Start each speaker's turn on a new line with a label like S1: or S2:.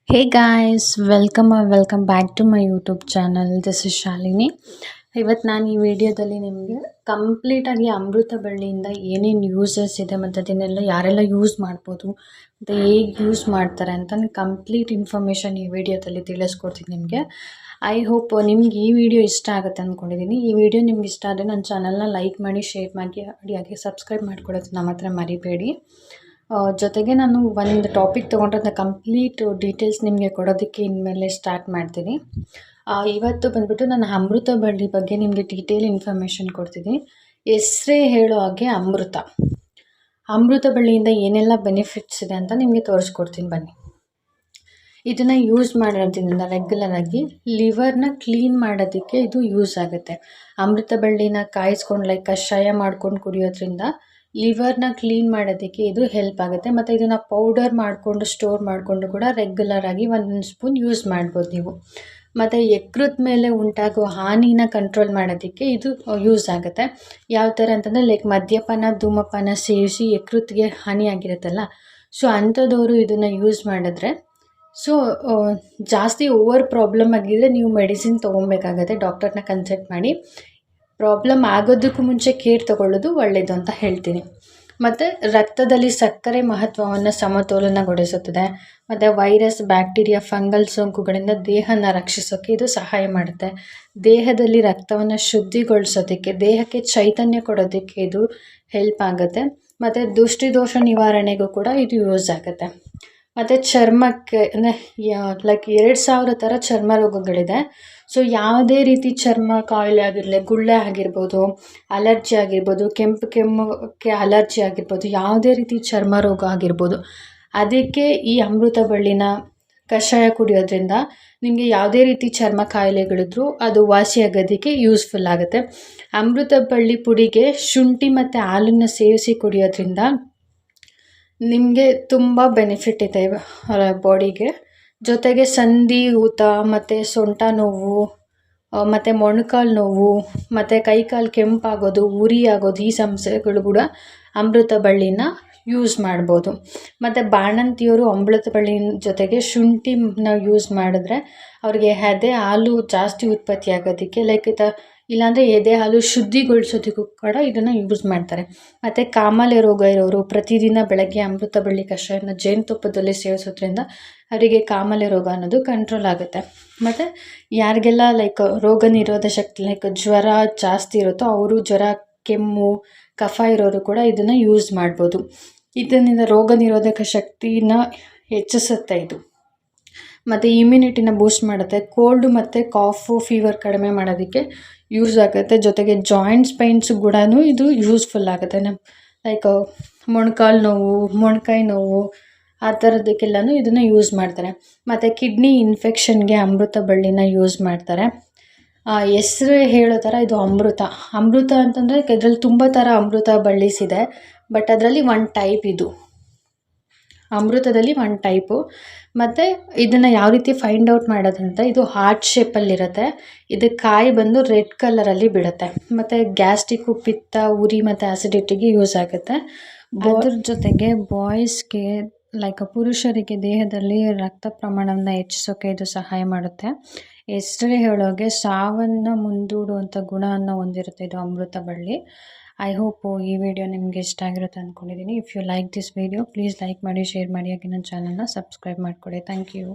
S1: Hey guys, welcome back to my YouTube channel. This is Shalini. ಇವತ್ತು ನಾನು ಈ ವಿಡಿಯೋದಲ್ಲಿ ನಿಮಗೆ ಕಂಪ್ಲೀಟಾಗಿ ಅಮೃತ ಬಳ್ಳಿಯಿಂದ ಏನೇನು ಯೂಸಸ್ ಇದೆ ಮತ್ತು ಅದನ್ನೆಲ್ಲ ಯಾರೆಲ್ಲ ಯೂಸ್ ಮಾಡ್ಬೋದು ಮತ್ತು ಹೇಗೆ ಯೂಸ್ ಮಾಡ್ತಾರೆ ಅಂತ ಕಂಪ್ಲೀಟ್ ಇನ್ಫಾರ್ಮೇಷನ್ ಈ ವಿಡಿಯೋದಲ್ಲಿ ತಿಳಿಸ್ಕೊಡ್ತೀನಿ ನಿಮಗೆ. ಐ ಹೋಪ್ ನಿಮ್ಗೆ ಈ ವಿಡಿಯೋ ಇಷ್ಟ ಆಗುತ್ತೆ ಅಂದ್ಕೊಂಡಿದ್ದೀನಿ. ಈ ವಿಡಿಯೋ ನಿಮ್ಗೆ ಇಷ್ಟ ಆದರೆ ನನ್ನ ಚಾನಲ್ನ ಲೈಕ್ ಮಾಡಿ, ಶೇರ್ ಮಾಡಿ, ಹಾಗೆ ಸಬ್ಸ್ಕ್ರೈಬ್ ಮಾಡ್ಕೊಳ್ಳೋದನ್ನ ಮಾತ್ರ ಮರಿಬೇಡಿ. ಜೊತೆಗೆ ನಾನು ಒಂದು ಟಾಪಿಕ್ ತೊಗೊಂಡ್ರೆ ಕಂಪ್ಲೀಟ್ ಡೀಟೇಲ್ಸ್ ನಿಮಗೆ ಕೊಡೋದಕ್ಕೆ ಇನ್ಮೇಲೆ ಸ್ಟಾರ್ಟ್ ಮಾಡ್ತೀನಿ. ಇವತ್ತು ಬಂದ್ಬಿಟ್ಟು ನಾನು ಅಮೃತ ಬಳ್ಳಿ ಬಗ್ಗೆ ನಿಮಗೆ ಡೀಟೇಲ್ ಇನ್ಫಾರ್ಮೇಷನ್ ಕೊಡ್ತೀನಿ. ಹೆಸರೇ ಹೇಳೋ ಹಾಗೆ ಅಮೃತ ಬಳ್ಳಿಯಿಂದ ಏನೆಲ್ಲ ಬೆನಿಫಿಟ್ಸ್ ಇದೆ ಅಂತ ನಿಮಗೆ ತೋರಿಸ್ಕೊಡ್ತೀನಿ ಬನ್ನಿ. ಇದನ್ನು ಯೂಸ್ ಮಾಡೋದ್ರಿಂದ ರೆಗ್ಯುಲರಾಗಿ ಲಿವರ್ನ ಕ್ಲೀನ್ ಮಾಡೋದಕ್ಕೆ ಇದು ಯೂಸ್ ಆಗುತ್ತೆ. ಅಮೃತ ಬಳ್ಳಿನ ಕಾಯಿಸ್ಕೊಂಡು ಕಷಾಯ ಮಾಡ್ಕೊಂಡು ಕುಡಿಯೋದ್ರಿಂದ ಲಿವರ್ನ ಕ್ಲೀನ್ ಮಾಡೋದಕ್ಕೆ ಇದು ಹೆಲ್ಪ್ ಆಗುತ್ತೆ. ಮತ್ತು ಇದನ್ನು ಪೌಡರ್ ಮಾಡಿಕೊಂಡು ಸ್ಟೋರ್ ಮಾಡಿಕೊಂಡು ಕೂಡ ರೆಗ್ಯುಲರಾಗಿ ಒಂದೊಂದು ಸ್ಪೂನ್ ಯೂಸ್ ಮಾಡ್ಬೋದು ನೀವು. ಮತ್ತು ಯಕೃತ್ ಮೇಲೆ ಉಂಟಾಗೋ ಹಾನಿನ ಕಂಟ್ರೋಲ್ ಮಾಡೋದಕ್ಕೆ ಇದು ಯೂಸ್ ಆಗುತ್ತೆ. ಯಾವ ಥರ ಅಂತಂದರೆ ಮದ್ಯಪಾನ, ಧೂಮಪಾನ ಸೇವಿಸಿ ಯಕೃತ್ಗೆ ಹಾನಿ ಆಗಿರುತ್ತಲ್ಲ, ಸೊ ಅಂಥದ್ದವರು ಇದನ್ನು ಯೂಸ್ ಮಾಡಿದ್ರೆ ಜಾಸ್ತಿ ಓವರ್ ಪ್ರಾಬ್ಲಮ್ ಆಗಿದ್ದರೆ ನೀವು ಮೆಡಿಸಿನ್ ತೊಗೊಬೇಕಾಗತ್ತೆ. ಡಾಕ್ಟರ್ನ ಕನ್ಸಲ್ಟ್ ಮಾಡಿ ಪ್ರಾಬ್ಲಮ್ ಆಗೋದಕ್ಕೂ ಮುಂಚೆ ಕೇರ್ ತಗೊಳ್ಳೋದು ಒಳ್ಳೆಯದು ಅಂತ ಹೇಳ್ತೀನಿ. ಮತ್ತು ರಕ್ತದಲ್ಲಿ ಸಕ್ಕರೆ ಮಹತ್ವವನ್ನು ಸಮತೋಲನಗೊಳಿಸುತ್ತದೆ. ಮತ್ತು ವೈರಸ್, ಬ್ಯಾಕ್ಟೀರಿಯಾ, ಫಂಗಲ್ ಸೋಂಕುಗಳಿಂದ ದೇಹನ ರಕ್ಷಿಸೋಕ್ಕೆ ಇದು ಸಹಾಯ ಮಾಡುತ್ತೆ. ದೇಹದಲ್ಲಿ ರಕ್ತವನ್ನು ಶುದ್ಧಿಗೊಳಿಸೋದಕ್ಕೆ, ದೇಹಕ್ಕೆ ಚೈತನ್ಯ ಕೊಡೋದಕ್ಕೆ ಇದು ಹೆಲ್ಪ್ ಆಗುತ್ತೆ. ಮತ್ತು ದೃಷ್ಟಿದೋಷ ನಿವಾರಣೆಗೂ ಕೂಡ ಇದು ಯೂಸ್ ಆಗುತ್ತೆ. ಮತ್ತು ಚರ್ಮಕ್ಕೆ ಅಂದರೆ 2000 ಥರ ಚರ್ಮ ರೋಗಗಳಿದೆ. ಸೊ ಯಾವುದೇ ರೀತಿ ಚರ್ಮ ಕಾಯಿಲೆ ಆಗಿರಲಿ, ಗುಳ್ಳೆ ಆಗಿರ್ಬೋದು, ಅಲರ್ಜಿ ಆಗಿರ್ಬೋದು, ಕೆಮ್ಮಕ್ಕೆ ಅಲರ್ಜಿ ಆಗಿರ್ಬೋದು, ಯಾವುದೇ ರೀತಿ ಚರ್ಮ ರೋಗ ಆಗಿರ್ಬೋದು, ಅದಕ್ಕೆ ಈ ಅಮೃತ ಬಳ್ಳಿನ ಕಷಾಯ ಕುಡಿಯೋದ್ರಿಂದ ನಿಮಗೆ ಯಾವುದೇ ರೀತಿ ಚರ್ಮ ಕಾಯಿಲೆಗಳಿದ್ರೂ ಅದು ವಾಸಿಯಾಗೋದಕ್ಕೆ ಯೂಸ್ಫುಲ್ ಆಗುತ್ತೆ. ಅಮೃತ ಬಳ್ಳಿ ಪುಡಿಗೆ ಶುಂಠಿ ಮತ್ತು ಹಾಲನ್ನು ಸೇರಿಸಿ ಕುಡಿಯೋದ್ರಿಂದ ನಿಮಗೆ ತುಂಬ ಬೆನಿಫಿಟ್ ಇದೆ ಬಾಡಿಗೆ. ಜೊತೆಗೆ ಸಂಧಿ ಊತ ಮತ್ತು ಸೊಂಟ ನೋವು ಮತ್ತು ಮೊಣಕಾಲು ನೋವು ಮತ್ತು ಕೈಕಾಲು ಕೆಂಪಾಗೋದು, ಉರಿ ಆಗೋದು, ಈ ಸಮಸ್ಯೆಗಳು ಕೂಡ ಅಮೃತ ಬಳ್ಳಿನ ಯೂಸ್ ಮಾಡ್ಬೋದು. ಮತ್ತು ಬಾಣಂತಿಯವರು ಅಮೃತ ಬಳ್ಳಿನ ಜೊತೆಗೆ ಶುಂಠಿನ ಯೂಸ್ ಮಾಡಿದ್ರೆ ಅವ್ರಿಗೆ ಎದೆ ಹಾಲು ಜಾಸ್ತಿ ಉತ್ಪತ್ತಿ ಆಗೋದಕ್ಕೆ ಇಲ್ಲಾಂದರೆ ಎದೆ ಹಾಲು ಶುದ್ಧಿಗೊಳಿಸೋದಕ್ಕೂ ಕೂಡ ಇದನ್ನು ಯೂಸ್ ಮಾಡ್ತಾರೆ. ಮತ್ತು ಕಾಮಾಲೆ ರೋಗ ಇರೋರು ಪ್ರತಿದಿನ ಬೆಳಗ್ಗೆ ಅಮೃತ ಬಳ್ಳಿ ಕಷಾಯನ ಜೇನುತುಪ್ಪದಲ್ಲಿ ಸೇವಿಸೋದ್ರಿಂದ ಅವರಿಗೆ ಕಾಮಾಲೆ ರೋಗ ಅನ್ನೋದು ಕಂಟ್ರೋಲ್ ಆಗುತ್ತೆ. ಮತ್ತು ಯಾರಿಗೆಲ್ಲ ರೋಗ ನಿರೋಧಕ ಶಕ್ತಿ ಜ್ವರ ಜಾಸ್ತಿ ಇರುತ್ತೋ ಅವರು, ಜ್ವರ, ಕೆಮ್ಮು, ಕಫ ಇರೋರು ಕೂಡ ಇದನ್ನು ಯೂಸ್ ಮಾಡ್ಬೋದು. ಇದರಿಂದ ರೋಗ ನಿರೋಧಕ ಶಕ್ತಿನ ಹೆಚ್ಚಿಸುತ್ತೆ ಇದು. ಮತ್ತು ಇಮ್ಯುನಿಟಿನ ಬೂಸ್ಟ್ ಮಾಡುತ್ತೆ. ಕೋಲ್ಡು ಮತ್ತು ಕಾಫು, ಫೀವರ್ ಕಡಿಮೆ ಮಾಡೋದಕ್ಕೆ ಯೂಸ್ ಆಗುತ್ತೆ. ಜೊತೆಗೆ ಜಾಯಿಂಟ್ಸ್ ಪೈನ್ಸ್ ಕೂಡ ಇದು ಯೂಸ್ಫುಲ್ ಆಗುತ್ತೆ. ಮೊಣಕಾಲು ನೋವು, ಮೊಣಕೈ ನೋವು, ಆ ಥರದಕ್ಕೆಲ್ಲನೂ ಇದನ್ನು ಯೂಸ್ ಮಾಡ್ತಾರೆ. ಮತ್ತು ಕಿಡ್ನಿ ಇನ್ಫೆಕ್ಷನ್ಗೆ ಅಮೃತ ಬಳ್ಳಿನ ಯೂಸ್ ಮಾಡ್ತಾರೆ. ಹೆಸರು ಹೇಳೋ ಥರ ಇದು ಅಮೃತ ಅಂತಂದರೆ ಇದರಲ್ಲಿ ತುಂಬ ಥರ ಅಮೃತ ಬಳ್ಳಿಸ್ ಇದೆ. ಬಟ್ ಅದರಲ್ಲಿ ಒಂದು ಟೈಪ್ ಇದು ಅಮೃತದಲ್ಲಿ ಒಂದು ಟೈಪು. ಮತ್ತು ಇದನ್ನು ಯಾವ ರೀತಿ ಫೈಂಡ್ ಔಟ್ ಮಾಡೋದಂತ, ಇದು ಹಾರ್ಟ್ ಶೇಪಲ್ಲಿರುತ್ತೆ. ಇದು ಕಾಯಿ ಬಂದು ರೆಡ್ ಕಲರಲ್ಲಿ ಬಿಡುತ್ತೆ. ಮತ್ತು ಗ್ಯಾಸ್ಟ್ರಿಕ್ಕು, ಪಿತ್ತ, ಉರಿ ಮತ್ತು ಆ್ಯಸಿಡಿಟಿಗೆ ಯೂಸ್ ಆಗುತ್ತೆ. ಅದ್ರ ಜೊತೆಗೆ ಬಾಯ್ಸ್ಗೆ ಪುರುಷರಿಗೆ ದೇಹದಲ್ಲಿ ರಕ್ತ ಪ್ರಮಾಣವನ್ನು ಹೆಚ್ಚಿಸೋಕೆ ಇದು ಸಹಾಯ ಮಾಡುತ್ತೆ. ಹೆಸರೇ ಹೇಳೋಗೆ ಸಾವನ್ನು ಮುಂದೂಡುವಂಥ ಗುಣವನ್ನು ಹೊಂದಿರುತ್ತೆ ಇದು ಅಮೃತ ಬಳ್ಳಿ. ಐ ಹೋಪ್ ಈ ವಿಡಿಯೋ ನಿಮಗೆ ಇಷ್ಟ ಆಗಿರುತ್ತೆ ಅಂದ್ಕೊಂಡಿದ್ದೀನಿ. If you like this video please like ಮಾಡಿ, ಶೇರ್ ಮಾಡಿ, ಹಾಗೆ ನನ್ನ ಚಾನಲ್ನ ಸಬ್ಸ್ಕ್ರೈಬ್ ಮಾಡಿಕೊಡಿ. Thank you.